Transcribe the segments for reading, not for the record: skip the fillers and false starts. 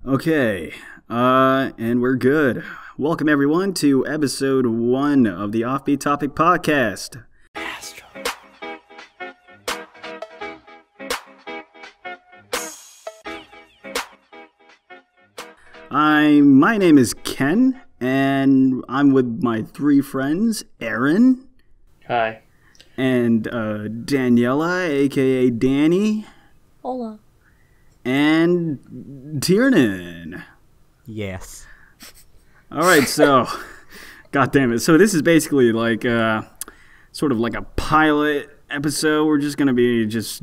Okay, and we're good. Welcome everyone to episode 1 of the Offbeat Topic Podcast. Astro. My name is Ken, and I'm with my 3 friends, Aaron. Hi. And Daniela, aka Dani. Hola. And Tiarnan. Yes. Alright, so, god damn it. So this is basically like sort of like a pilot episode. We're just gonna be just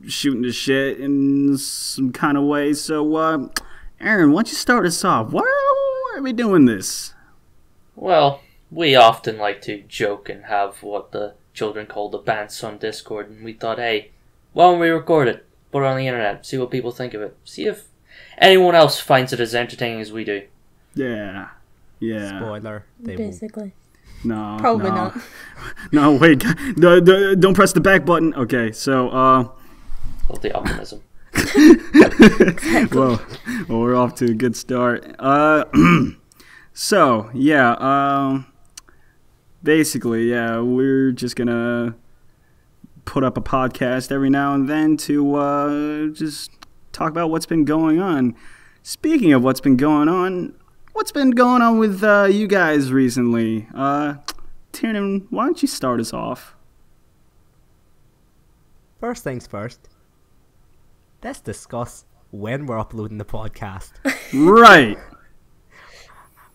shooting the shit in some kind of way. So, Aaron, why don't you start us off? Why are we doing this? Well, we often like to joke and have what the children call the bants on Discord, and we thought, hey, why don't we record it? Put it on the internet, see what people think of it. See if anyone else finds it as entertaining as we do. Yeah. Spoiler. They Basically. No. Probably not. No, wait. Don't press the back button. Okay, so, Well, the optimism. well, we're off to a good start. So, yeah, basically, yeah, we're just gonna put up a podcast every now and then to just talk about what's been going on. Speaking of what's been going on with you guys recently? Tiarnan, why don't you start us off? First things first. Let's discuss when we're uploading the podcast. Right.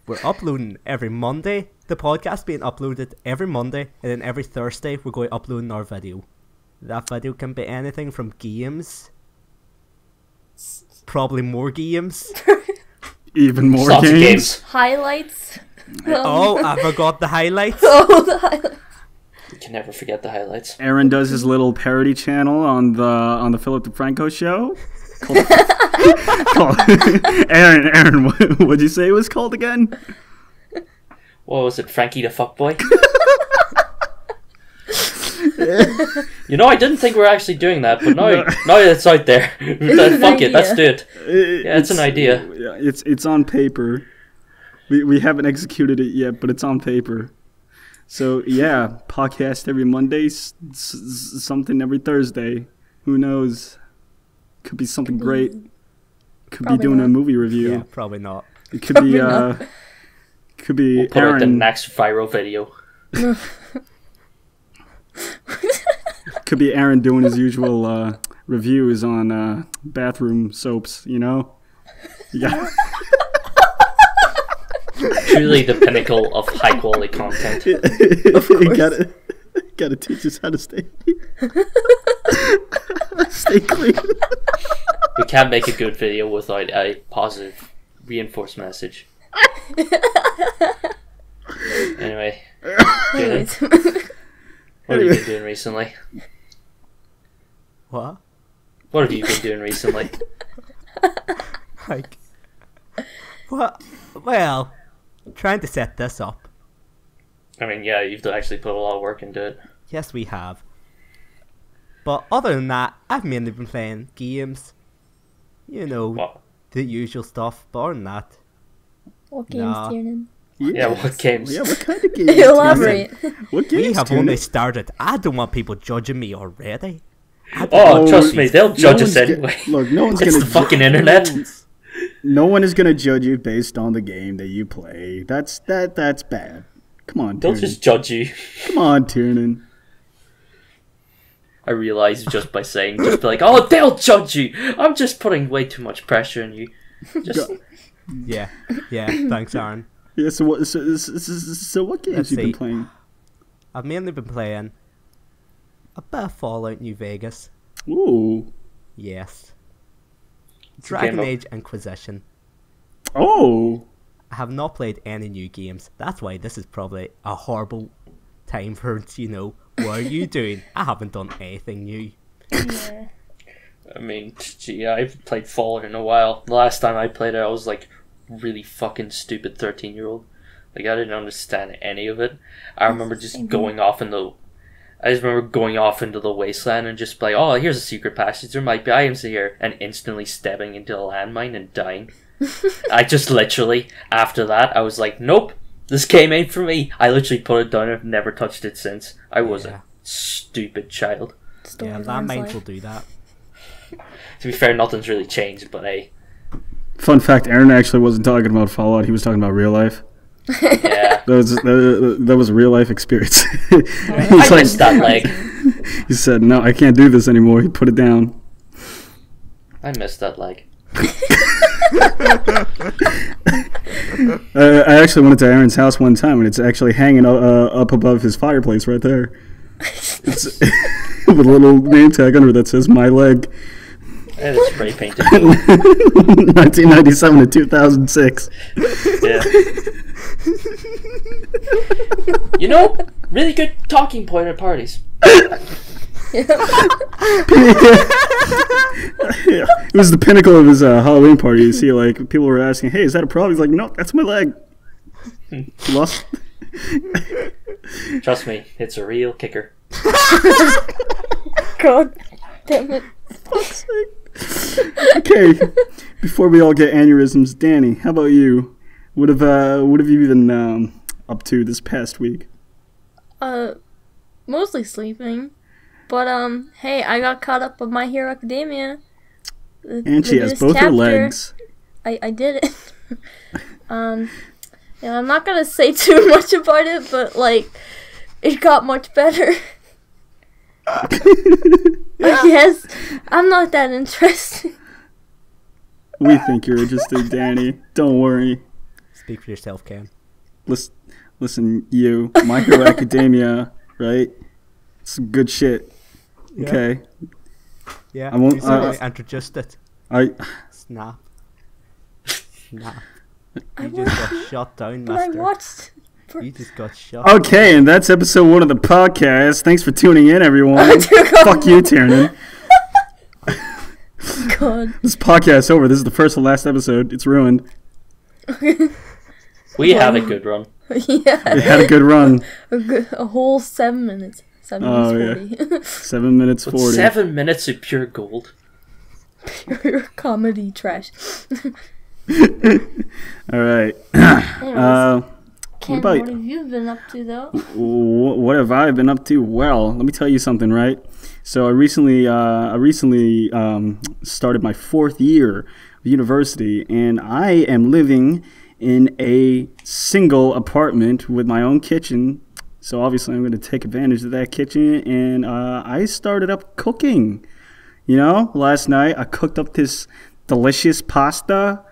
We're uploading every Monday. The podcast being uploaded every Monday, and then every Thursday we're going to upload our video. That video can be anything from games, probably more games. Even more Lots of games. Highlights. Oh, I forgot the highlights. Oh, the highlights. You can never forget the highlights. Aaron does his little parody channel on the Philip DeFranco show. Aaron, what'd you say it was called again? What was it, Frankie the Fuckboy? You know, I didn't think we were actually doing that, but now it's out there. Fuck it, let's do it. Yeah, it's an idea. Yeah, it's on paper. We haven't executed it yet, but it's on paper. So yeah, podcast every Monday, something every Thursday. Who knows? Could be something great. Could be doing a movie review. Yeah, probably not. It could be could be We'll put out the Aaron. next viral video. Could be Aaron doing his usual reviews on bathroom soaps. You know. Yeah. Truly the pinnacle of high quality content. You gotta teach us how to stay clean. We can't make a good video without a positive reinforced message. Anyway, Anyways. what have you been doing recently? What? What have you been doing recently? Like, what? Well, trying to set this up. I mean, yeah, you've actually put a lot of work into it. Yes, we have. But other than that, I've mainly been playing games. You know, What? the usual stuff. But other than that, What games, Nah. Tiernan? Yeah, what games? Yeah, what kind of games? Elaborate. What games? we have Tiernan? only started. I don't want people judging me already. Oh, Oh, trust me, they'll judge no us one's anyway. Look, no one's It's gonna the fucking internet. No one is gonna judge you based on the game that you play. That's bad. Come on, They'll Tiernan. just judge you. Come on, Tiarnan. I realise just by saying, just be like, oh, they'll judge you. I'm just putting way too much pressure on you. Just Yeah, thanks, Aaron. Yeah. So what? So what games Let's you been see. playing? I've mainly been playing a bit of Fallout New Vegas. Ooh. Yes. a Dragon game of- Age Inquisition. Oh. I have not played any new games. That's why this is probably a horrible time for, what are you doing? I haven't done anything new. Yeah. I mean, gee, I haven't played Fallout in a while. The last time I played it, I was like really fucking stupid 13-year-old. Like, I didn't understand any of it. I remember just going off in the... I just remember going off into the wasteland and just like, oh, here's a secret passage. There might be items here. And instantly stepping into a landmine and dying. I just literally, after that, I was like, nope, this game ain't for me. I literally put it down. I've never touched it since. I was a stupid child. Yeah, landmines will do that. To be fair, nothing's really changed, but hey. Fun fact, Aaron actually wasn't talking about Fallout, he was talking about real life. Yeah. That was a real life experience. I missed that leg. He said, no, I can't do this anymore. He put it down. I missed that leg. I actually went to Aaron's house one time, and it's actually hanging up above his fireplace right there. It's with a little name tag under that says "My Leg." And it's spray painted. 1997 to 2006. Yeah. You know, really good talking point at parties. Yeah. It was the pinnacle of his Halloween party. You see, like, people were asking, "Hey, is that a problem?" He's like, "No, that's my leg." Lost. Trust me, it's a real kicker. God damn it. Okay, before we all get aneurysms, Danny, how about you? What have you been up to this past week? Mostly sleeping. But hey, I got caught up with My Hero Academia. And she has both her legs. I did it. Yeah, I'm not gonna say too much about it, but like, it got much better. I guess I'm not that interested. We think you're interested, Danny. Don't worry. Speak for yourself, Ken. Listen, you. My Hero Academia, right? Some good shit. Yeah. Okay. Yeah. I won't. I introduced it. Snap. You just got shot down, But I mister. watched. You just got shot. Okay, and that's episode 1 of the podcast. Thanks for tuning in, everyone. Fuck you, Tiarnan. God. This podcast's over. This is the first and last episode. It's ruined. We had a good run. Yeah. It had a good run. A whole 7 minutes. 7 minutes 40. 7 minutes 40. 7 minutes of pure gold. Pure comedy trash. All right. Ken, about- what have you been up to though? What have I been up to? Well, let me tell you something, right? So I recently started my 4th year of university, and I am living in a single apartment with my own kitchen. So obviously I'm going to take advantage of that kitchen, and I started up cooking. You know, last night I cooked up this delicious pasta,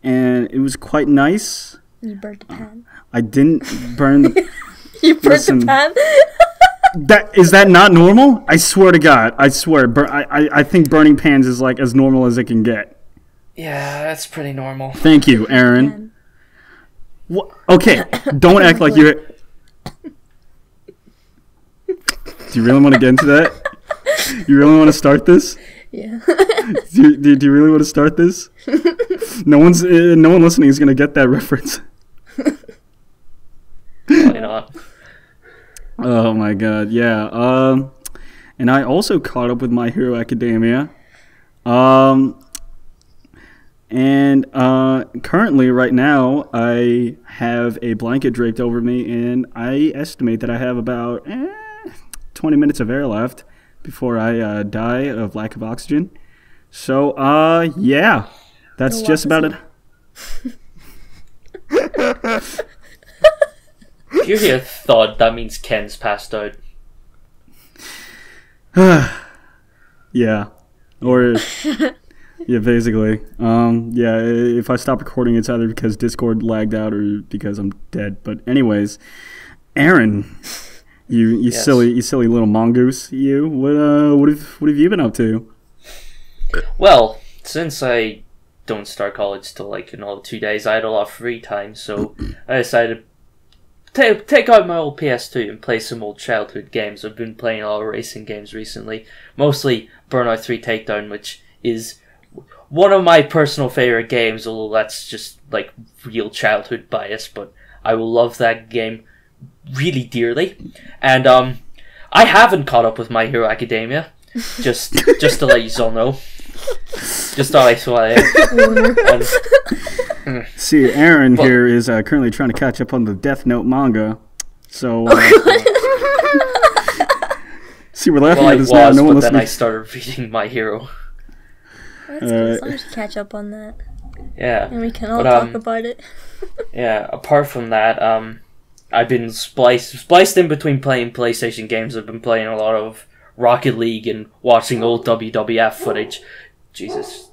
and it was quite nice. You burnt the pan. I didn't burn the... You burnt Listen. the pan? Is that not normal? I swear to God. I swear. I think burning pans is like as normal as it can get. Yeah, that's pretty normal. Thank you, Aaron. Okay, don't act like you're... Do you really want to get into that? You really want to start this? Yeah. Do you really want to start this? No one listening is going to get that reference. Probably not. Oh my God, yeah. And I also caught up with My Hero Academia. And currently, right now, I have a blanket draped over me, and I estimate that I have about 20 minutes of air left before I die of lack of oxygen. So, yeah, that's just about it. If you hear thud, that means Ken's passed out. Yeah. Or... Yeah, basically. Yeah, if I stop recording, it's either because Discord lagged out or because I'm dead. But anyways, Aaron, you Yes. silly little mongoose, you. What have you been up to? Well, since I don't start college till 2 days, I had a lot of free time, so I decided to take out my old PS2 and play some old childhood games. I've been playing a lot of racing games recently, mostly Burnout 3 Takedown, which is one of my personal favorite games, although that's just real childhood bias, but I will love that game really dearly. And I haven't caught up with My Hero Academia, just to let you all know. Just thought I saw it. See, Aaron here is currently trying to catch up on the Death Note manga. So, see, we're laughing at this now. No one but then listening. I started reading My Hero. That's good. As long as you catch up on that. Yeah. And we can all talk about it. Yeah, apart from that, I've been spliced in between playing PlayStation games. I've been playing a lot of Rocket League and watching old WWF footage. Jesus.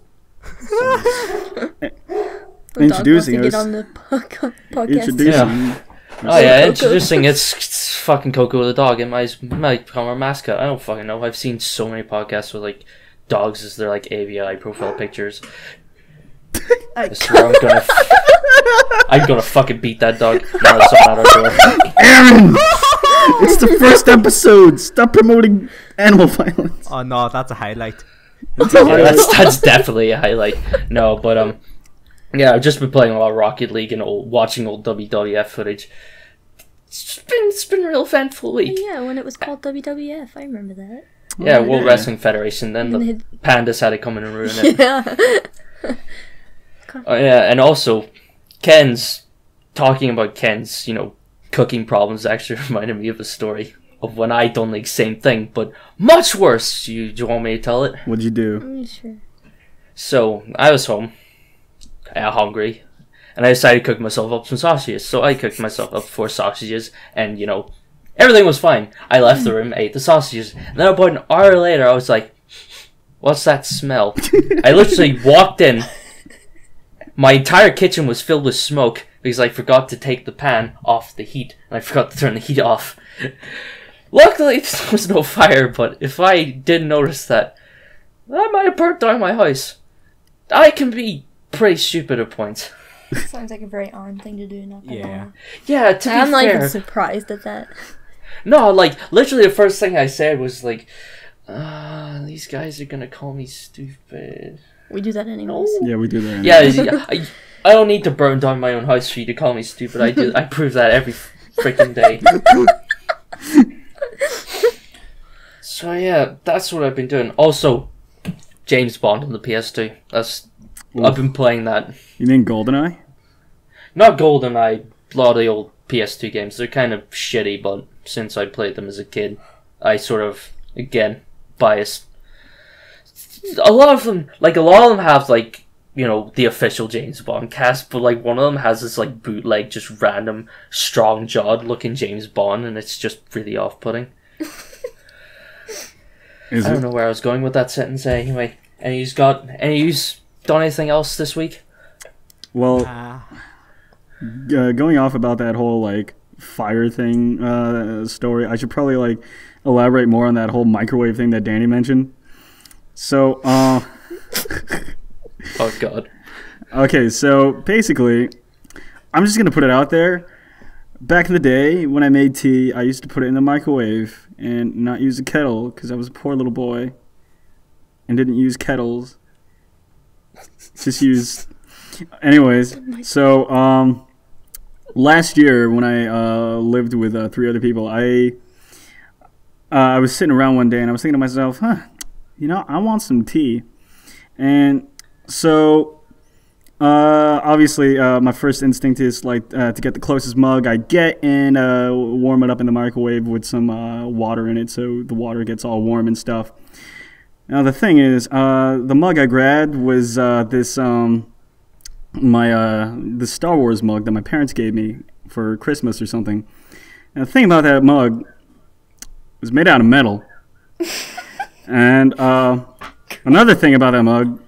Introducing us. us. On the podcast. Introducing. Oh yeah, introducing it's fucking Coco the dog. It might become our mascot. I don't fucking know. I've seen so many podcasts with like dogs as their like AVI profile pictures. I swear I'm gonna fucking beat that dog. Now that someone out our door. Aaron! It's the first episode. Stop promoting animal violence. Oh no, that's a highlight. Yeah, that's definitely a highlight. No, but yeah, I've just been playing a lot of Rocket League and watching old WWF footage. It's been a real eventful week. Yeah, when it was called WWF, I remember that. Yeah, World Wrestling Federation. Then the pandas had to come in and ruin it. Yeah. Oh yeah, and also talking about Ken's, cooking problems actually reminded me of a story of when I done the same thing, but much worse. Do you want me to tell it? What'd you do? Sure. So I was home, hungry, and I decided to cook myself up some sausages. So I cooked myself up 4 sausages, and everything was fine. I left the room, ate the sausages, and then about an hour later, I was like, "What's that smell?" I literally walked in. My entire kitchen was filled with smoke because I forgot to take the pan off the heat, and I forgot to turn the heat off. Luckily, there was no fire, but if I did notice that, I might have burnt down my house. I can be pretty stupid at points. Sounds like a very Arn thing to do, not gonna lie. Yeah, to be I'm not fair. even surprised at that. No, literally the first thing I said was these guys are gonna call me stupid. We do that anyways. Yeah, we do that. Yeah, I don't need to burn down my own house for you to call me stupid. I prove that every freaking day. So yeah, that's what I've been doing. Also, James Bond on the PS2. I've been playing that. You mean GoldenEye? Not GoldenEye. A lot of the old PS2 games. They're kind of shitty, but since I played them as a kid, I sort of, again, biased. A lot of them have the official James Bond cast, but one of them has this bootleg, just random strong jawed looking James Bond, and it's just really off putting. I don't know where I was going with that sentence anyway. And he's done anything else this week? Well, going off about that whole fire thing story, I should probably elaborate more on that whole microwave thing that Dani mentioned. So, oh god. Okay, so basically, I'm just gonna put it out there. Back in the day, when I made tea, I used to put it in the microwave and not use a kettle because I was a poor little boy and didn't use kettles. Just use. Anyways, so last year when I lived with 3 other people, I was sitting around one day and I was thinking to myself, I want some tea. And so obviously my first instinct is to get the closest mug I get and warm it up in the microwave with some water in it so the water gets all warm and stuff. Now the thing is, the mug I grabbed was this Star Wars mug that my parents gave me for Christmas or something. And the thing about that mug was made out of metal. And another thing about that mug,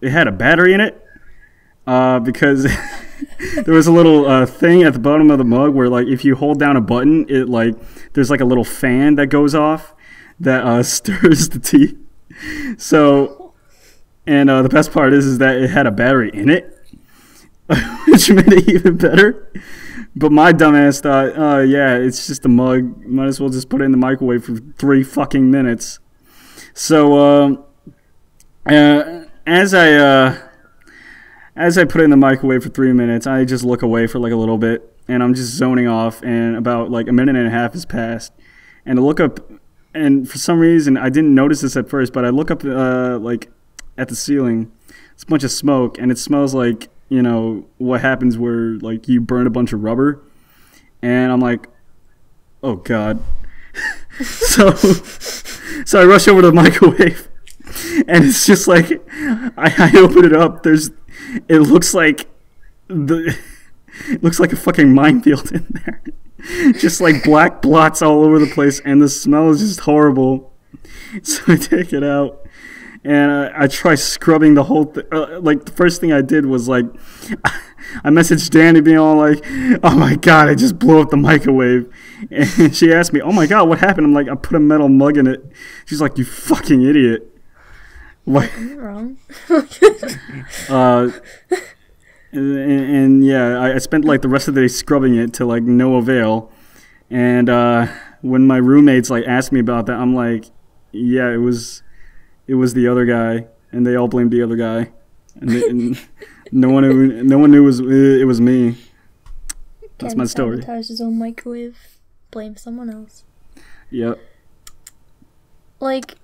it had a battery in it because there was a little thing at the bottom of the mug where if you hold down a button, it there's a little fan that goes off that stirs the tea. So, and the best part is that it had a battery in it, which made it even better. But my dumbass thought, oh yeah, it's just a mug. Might as well just put it in the microwave for 3 fucking minutes. So, as I put it in the microwave for 3 minutes, I just look away for a little bit, and I'm just zoning off. And about a minute and a half has passed, and I look up, and for some reason I didn't notice this at first, but I look up at the ceiling. it's a bunch of smoke, and it smells like, you know, what happens where, like, you burn a bunch of rubber. And I'm like, oh, God. So I rush over to the microwave, and it's just like, I open it up. It looks like a fucking minefield in there. Just like black blots all over the place, and the smell is just horrible. So I take it out, and I try scrubbing the whole thing. Like, the first thing I did was, like, I messaged Dani being all like, oh my God, I just blew up the microwave. And she asked me, oh my God, what happened? I'm like, I put a metal mug in it. She's like, you fucking idiot. What? I'm wrong. And yeah, I spent like the rest of the day scrubbing it to like no avail. And when my roommates like asked me about that, I'm like, yeah, it was the other guy, and they all blamed the other guy, and no one knew it was me. That's my story. Sabotage his own microwave. Blame someone else. Yep. Like,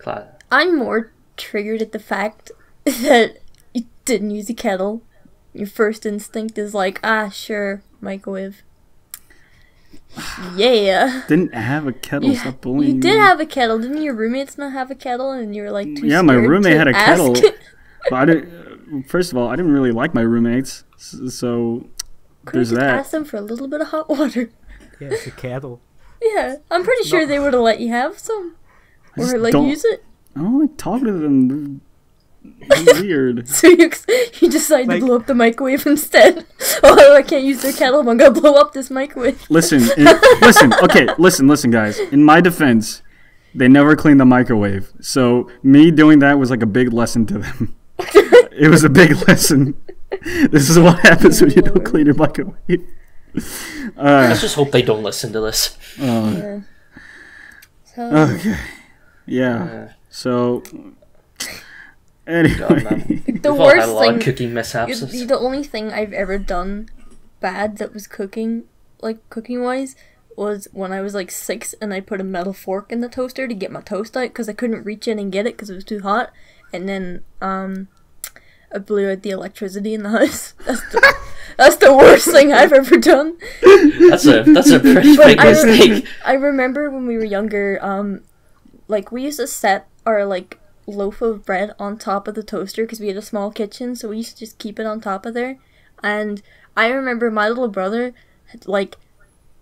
I'm more triggered at the fact that you didn't use a kettle. Your first instinct is like, sure, microwave. Yeah. Didn't have a kettle. Stop bullying You did me. have a kettle. Didn't your roommates not have a kettle, and you were like too Yeah, scared my roommate had a ask? kettle. But I didn't. First of all, I didn't really like my roommates, so there's Could've that. asked them for a little bit of hot water. Yeah, it's a kettle. Yeah, I'm pretty sure they would have let you have some, or like use it. I don't like talking to them. They're weird. So you decide Like- to blow up the microwave instead. Oh, I can't use their kettle. I'm gonna blow up this microwave. Listen, listen, guys. In my defense, they never cleaned the microwave. So me doing that was like a big lesson to them. It was a big lesson. This is what happens when you don't clean your microwave. Let's just hope they don't listen to this. Yeah. So, Okay. Yeah. So anyway, God, man. the We've all had worst a lot thing, of cooking mishaps. the only thing I've ever done bad that was cooking wise, was when I was like 6 and I put a metal fork in the toaster to get my toast out because I couldn't reach in and get it because it was too hot, and then I blew out the electricity in the house. That's the worst thing I've ever done. That's a pretty big mistake. I remember when we were younger, like, we used to set our like loaf of bread on top of the toaster because we had a small kitchen, so we used to just keep it on top of there. And I remember my little brother had like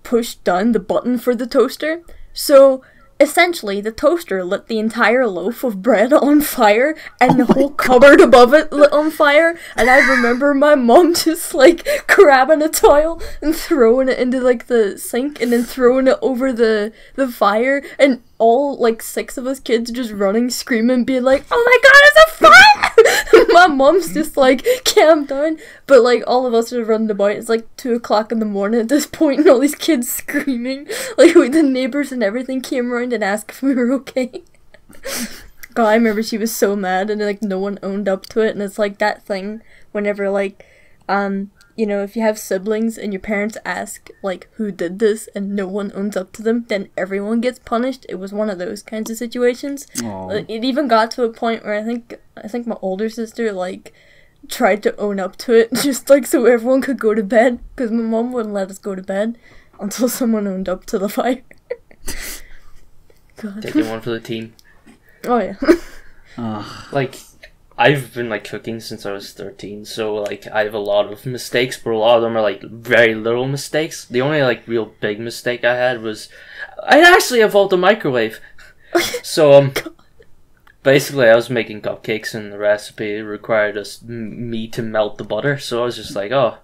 pushed down the button for the toaster, so essentially the toaster lit the entire loaf of bread on fire, and the whole cupboard above it lit on fire. And I remember my mom just like grabbing a towel and throwing it into like the sink, and then throwing it over the fire, and all like 6 of us kids just running, screaming, being like, oh my god, it's a fire! My mom's just like, calm down. But like all of us are running about. It's like 2 o'clock in the morning at this point, and all these kids screaming. Like, the neighbors and everything came around and asked if we were okay. God, I remember she was so mad, and like no one owned up to it. And it's like that thing whenever like you know, if you have siblings and your parents ask like who did this and no one owns up to them, then everyone gets punished. It was one of those kinds of situations. Aw. It even got to a point where I think my older sister like tried to own up to it, just like so everyone could go to bed, because my mom wouldn't let us go to bed until someone owned up to the fire. God. Taking one for the team. Oh yeah. Like, I've been like cooking since I was 13, so like I have a lot of mistakes, but a lot of them are like very little mistakes. The only like real big mistake I had was I actually involved the microwave. So basically I was making cupcakes, and the recipe required me to melt the butter, so I was just like, oh,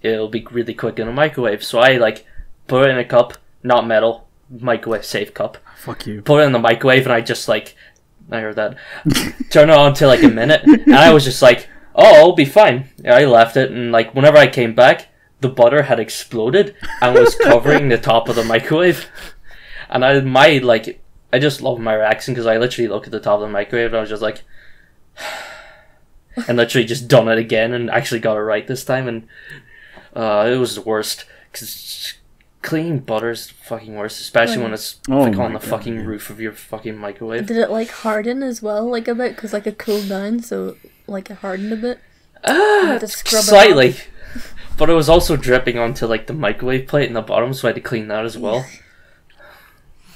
it'll be really quick in a microwave. So I like put it in a cup, not metal, microwave safe cup. Fuck you. Put it in the microwave, and I just like, I heard that, turn it on to like a minute, and I was just like, oh, I'll be fine. Yeah, I left it, and like whenever I came back, the butter had exploded and was covering the top of the microwave. And I just love my reaction, because I literally looked at the top of the microwave and I was just like, and literally just done it again and actually got it right this time. And it was the worst, because cleaning butter's fucking worst, especially when it's like on the fucking roof of your fucking microwave. Did it like harden as well, like a bit, because like it cooled down, so like it hardened a bit? had to scrub it Slightly. off. But it was also dripping onto like the microwave plate in the bottom, so I had to clean that as well.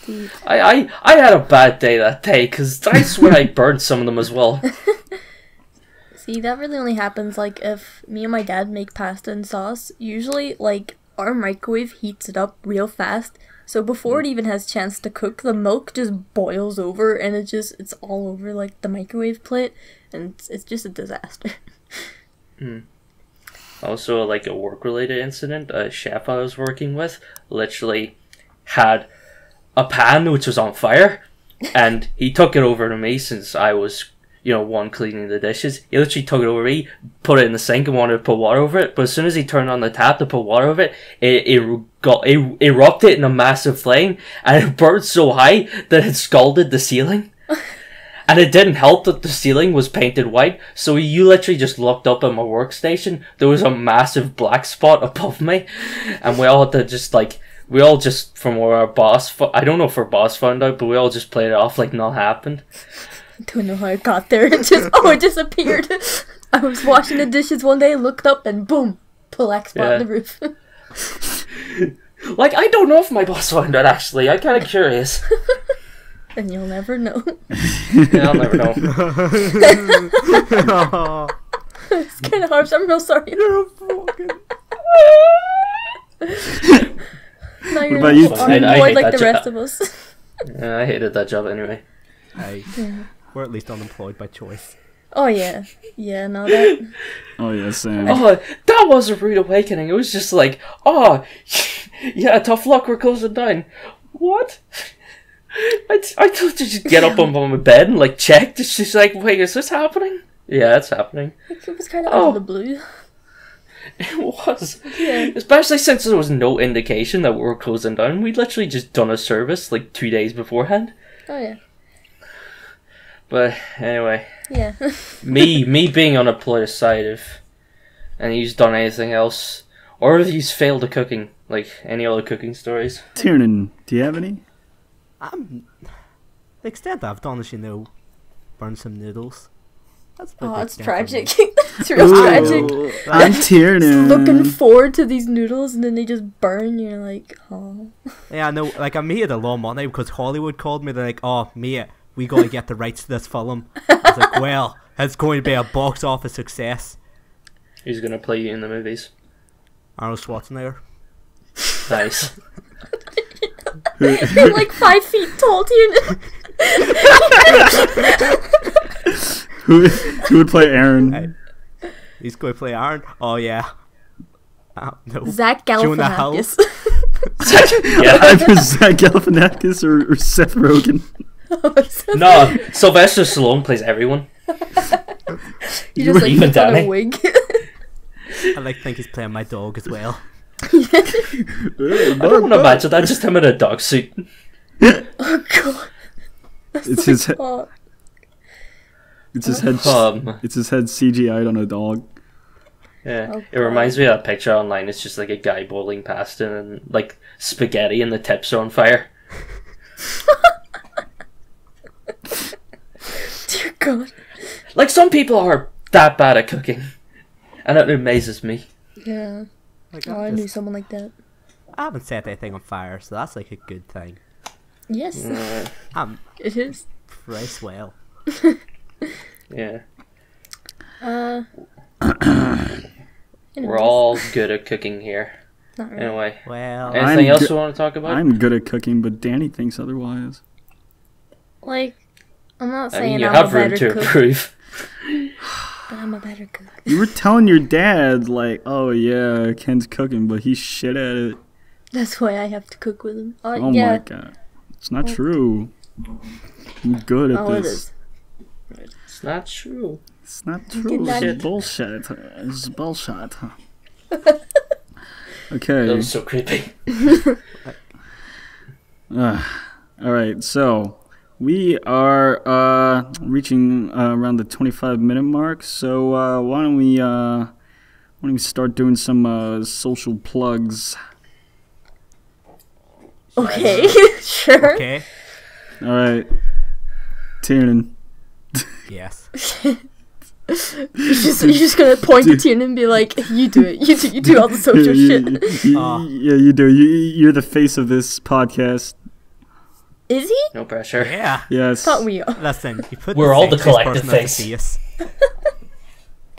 Dude. I had a bad day that day, because I swear I burned some of them as well. See, that really only happens like if me and my dad make pasta and sauce. Usually, like, our microwave heats it up real fast, so before it even has chance to cook, the milk just boils over, and it's all over like the microwave plate, and it's just a disaster. Also, like a work-related incident, a chef I was working with literally had a pan which was on fire, and he took it over to me since I was, one cleaning the dishes. He literally took it over to me, put it in the sink, and wanted to put water over it. But as soon as he turned on the tap to put water over it, it erupted in a massive flame, and it burned so high that it scalded the ceiling. And it didn't help that the ceiling was painted white, so you literally just looked up at my workstation, there was a massive black spot above me, and we all had to from where our boss, I don't know if our boss found out, but we all just played it off like nothing happened. Don't know how it got there. It disappeared. I was washing the dishes one day, looked up, and boom, black spot on the roof. Like, I don't know if my boss found out, actually. I'm kind of curious. And you'll never know. Yeah, I'll never know. It's kind of harsh. I'm real sorry. You're a fucking... Now you're about you, unemployed I hate like that the rest of us. Yeah, I hated that job anyway. Hey, we're at least unemployed by choice. Oh yeah. Yeah, no, that... Oh yeah, Sam. Oh, that was a rude awakening. It was just like, oh, yeah, tough luck, we're closing down. What? I told you to just get up on my bed and like check. She's like, wait, is this happening? Yeah, it's happening. It was kind of out of the blue. It was. Yeah. Especially since there was no indication that we were closing down. We'd literally just done a service like 2 days beforehand. Oh yeah. But anyway, Yeah. me being unemployed aside, if and he's done anything else, or if he's failed at cooking, like any other cooking stories. Tiarnan, do you have any? The extent I've done is, burn some noodles. That's about Oh, the it's extent of tragic. It's real tragic. I'm Tiarnan. Looking forward to these noodles and then they just burn. You're like, oh. me. Yeah, I know. Like, I made a lot of money because Hollywood called me. They're like, "Oh, mate, we gotta get the rights to this film." I was like, "Well, it's going to be a box office success." Who's gonna play you in the movies? Arnold Schwarzenegger. Nice. You're like 5 feet tall, Tiarnan. Who would play Aaron? Hey, he's going to play Aaron. Oh yeah. No. Zach Jonah Galifianakis. Yeah. Either Zach Galifianakis or Seth Rogen. No, Sylvester Stallone plays everyone. You just like Even puts on Dani. a wig. I like think he's playing my dog as well. I don't want to imagine that, just him in a dog suit. Oh god. It's his head. Oh, It's his head. It's his head CGI'd on a dog. Yeah, Oh, it reminds me of that picture online. It's just like a guy boiling pasta and like spaghetti, and the tips are on fire. dear god. Like, some people are that bad at cooking, and it amazes me. Yeah. Like, Oh, I knew someone like that. I haven't set anything on fire, so that's like a good thing. Yes, I'm it is. pretty swell. Yeah, Anyways, we're all good at cooking here. not really. Anyway, Well, anything I'm else good- you want to talk about? I'm good at cooking, but Danny thinks otherwise. Like, I'm not I saying mean, you I'm have a room better to cook, improve. but I'm a better cook. You were telling your dad, like, oh yeah, Ken's cooking, but he's shit at it. That's why I have to cook with him. Oh yeah. my god. It's not true. I'm good at Oh, it this. is. It's not true. It's not Good true. night. It's bullshit. It's bullshit. Okay. That was so creepy. Alright, so we are reaching around the 25-minute mark, so why don't we start doing some social plugs? Okay, sure. okay. Alright. Tiernan. Yes. You're just gonna point to Tiarnan and be like, you do it. You do all the social shit. Yeah, you do. You're the face of this podcast. Is he? No pressure. Yeah. Yes. Thought we are. Listen, you put We're all the sexiest collective person at the face.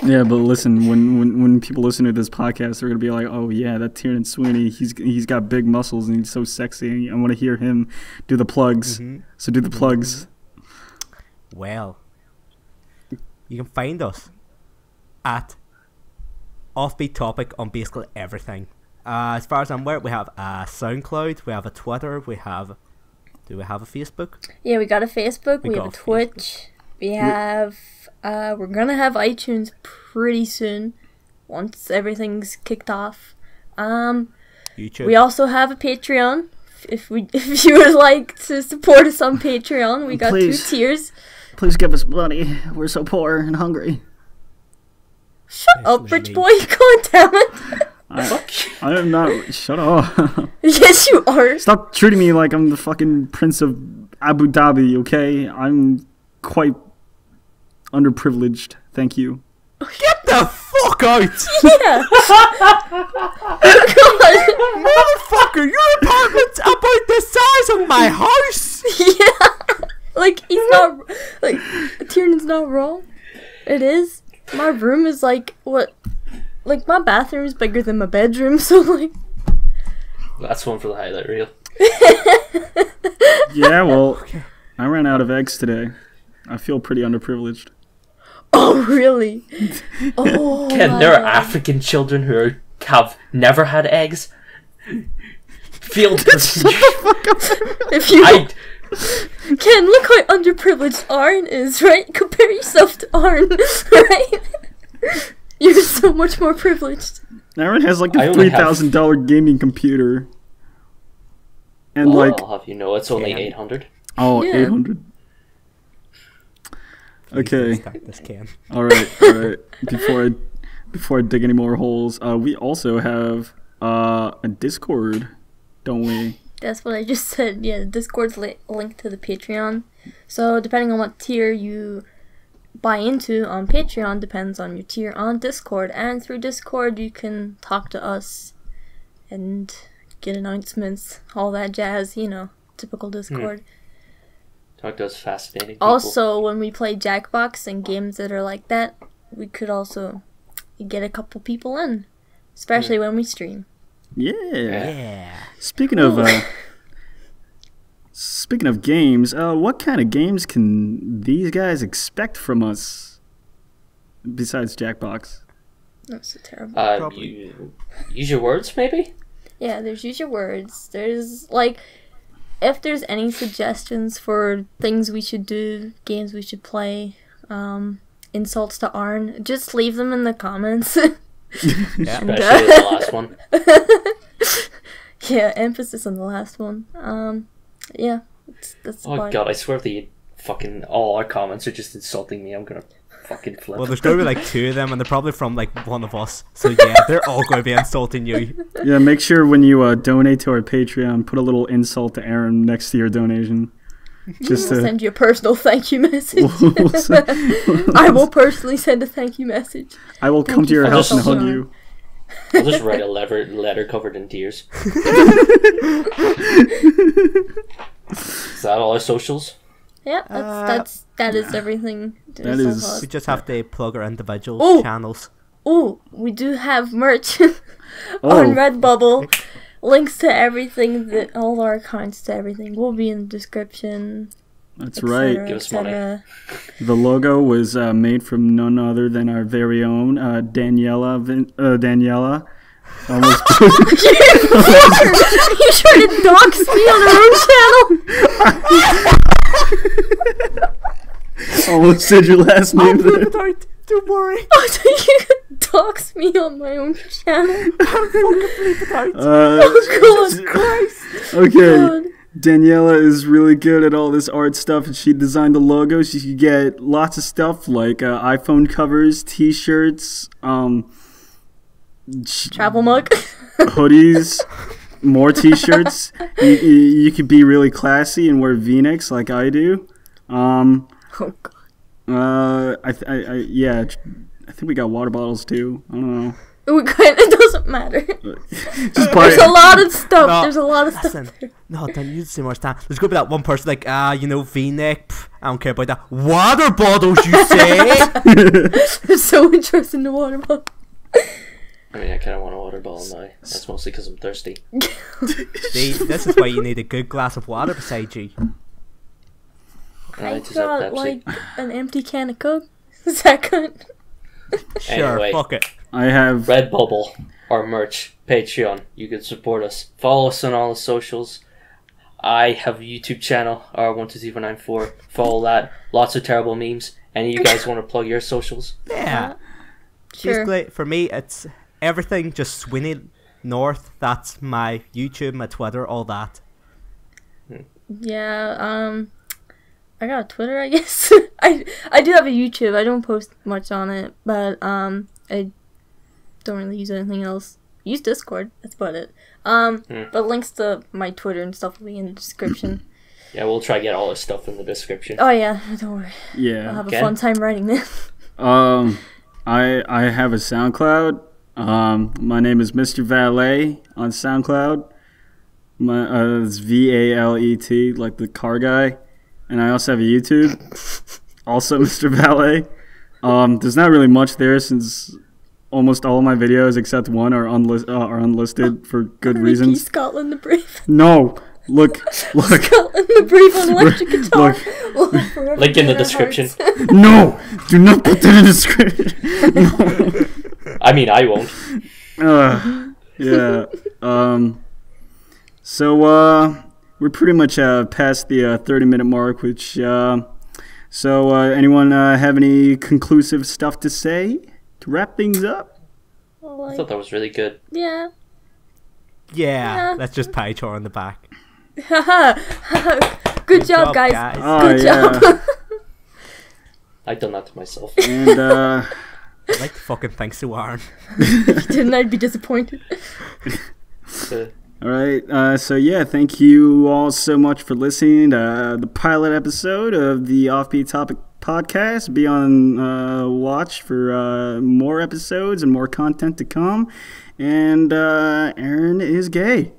Yeah, but listen, when people listen to this podcast, they're gonna be like, "Oh yeah, that Tiarnan Sweeney, he's got big muscles and he's so sexy. I want to hear him do the plugs." So do the plugs. Well, you can find us at Offbeat Topic on basically everything. As far as I'm aware, we have a SoundCloud, we have a Twitter, do we have a Facebook? Yeah, we got a Facebook, we got have a a Twitch, we have, we're gonna have iTunes pretty soon, once everything's kicked off. YouTube. We also have a Patreon. If you would like to support us on Patreon, we got Please. 2 tiers. Please give us money. We're so poor and hungry. Shut up, rich boy! God damn it! I am not. Shut up. Yes, you are. Stop treating me like I'm the fucking Prince of Abu Dhabi, okay? I'm quite underprivileged. Thank you. Get the fuck out! Yeah. God. Motherfucker, your apartment's about the size of my house! Yeah. Like, he's not. Like, Tiernan's not wrong. It is. My room is like, what? Like, my bathroom is bigger than my bedroom, so, like. That's one for the highlight reel. Yeah, well, I ran out of eggs today. I feel pretty underprivileged. Oh, really? Oh. Ken, there are African children who have never had eggs. Field. If you. Ken, look how underprivileged Arn is, right? Compare yourself to Arn, right? You're so much more privileged. Aaron has like a I only have- $3,000 gaming computer. And Well, like, I'll have you know, it's only 800. oh, Yeah. 800. Okay. Start this can. All right. Before I dig any more holes, we also have a Discord, don't we? That's what I just said. Yeah, the Discord's linked to the Patreon. So depending on what tier you buy into on Patreon depends on your tier on Discord. And through Discord you can talk to us and get announcements, all that jazz, you know, typical Discord. Talk to us fascinating people. Also, when we play Jackbox and games that are like that, we could also get a couple people in, especially when we stream. Yeah. Yeah. Speaking of games, what kind of games can these guys expect from us besides Jackbox? That's so terrible. Probably. You use your words, maybe? Yeah, there's use your words. There's like, if there's any suggestions for things we should do, games we should play, insults to Arn, just leave them in the comments. Yeah. Especially the last one. Yeah, emphasis on the last one. Yeah, that's Oh about god, I swear that fucking all our comments are just insulting me. I'm gonna fucking flip. Well, there's going to be like 2 of them, and they're probably from like one of us. So yeah, they're all going to be insulting you. Yeah, make sure when you donate to our Patreon, put a little insult to Aaron next to your donation. Just We'll to send you a personal thank you message. we'll send- I will personally send a thank you message. I will come to your you house so and hug much. you. I'll just write a letter covered in tears. Is that all our socials? Yeah, that is everything. That is- us. We just have to plug our individual Oh. channels. Oh, we do have merch Oh. on Redbubble. Links to everything, all our accounts to everything will be in the description. That's right. Give us money. The logo was made from none other than our very own Daniela. Daniela. Almost You trying to dox me on our own channel? almost said your last name there. Don't worry. Oh, so you could dox me on my own channel? Oh, God. Christ. Okay. God. Daniela is really good at all this art stuff, and she designed the logo. She could get lots of stuff like iPhone covers, T-shirts, Travel mug. hoodies, more T-shirts. You could be really classy and wear V-necks like I do. Oh, God. Yeah, I think we got water bottles too. I don't know. It doesn't matter. Just buy There's a lot of stuff. There's a lot of Listen, stuff there. no, don't use too much time. There's gonna be that one person like, V-neck. Pff, I don't care about that. Water bottles, you say? I'm so interested in the water bottle. I mean, I kind of want a water bottle now. That's mostly because I'm thirsty. See, this is why you need a good glass of water beside you. I I just have got Pepsi. like an empty can of Coke. Is that good? Sure, Anyway. fuck it. I have. Redbubble, our merch, Patreon. You can support us. Follow us on all the socials. I have a YouTube channel, R123494. Follow that. Lots of terrible memes. Any of you guys want to plug your socials? Yeah. Sure. Basically, for me, it's everything just Sweeney North. That's my YouTube, my Twitter, all that. Yeah, I got a Twitter, I guess. I do have a YouTube. I don't post much on it, but I don't really use anything else. I use Discord. That's about it. But links to my Twitter and stuff will be in the description. Yeah, we'll try to get all this stuff in the description. Oh yeah, don't worry. I'll Yeah. have Okay. a fun time writing this. I have a SoundCloud. My name is Mr. Valet on SoundCloud. It's VALET, like the car guy. And I also have a YouTube, also Mr. Valet. There's not really much there since almost all of my videos except one are unlisted for good Ricky reasons. Scotland the Brave. No, look. Scotland the Brave on electric guitar. Look. Link in the description. No, do not put that in the description. I mean, I won't. Yeah. So we're pretty much past the 30-minute mark, which. So anyone have any conclusive stuff to say to wrap things up? I thought that was really good. Yeah. Yeah, let's just pie char on the back. Good job, guys. Oh, Good yeah. job. I've done that to myself. And I'd like to fucking think so, Aaron. If you didn't, I'd be disappointed. all right. So yeah, thank you all so much for listening to the pilot episode of the Offbeat Topic podcast. Be on watch for more episodes and more content to come. And Aaron is gay.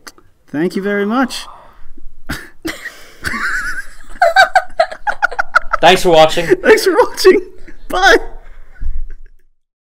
Thank you very much. Thanks for watching. Thanks for watching. Bye.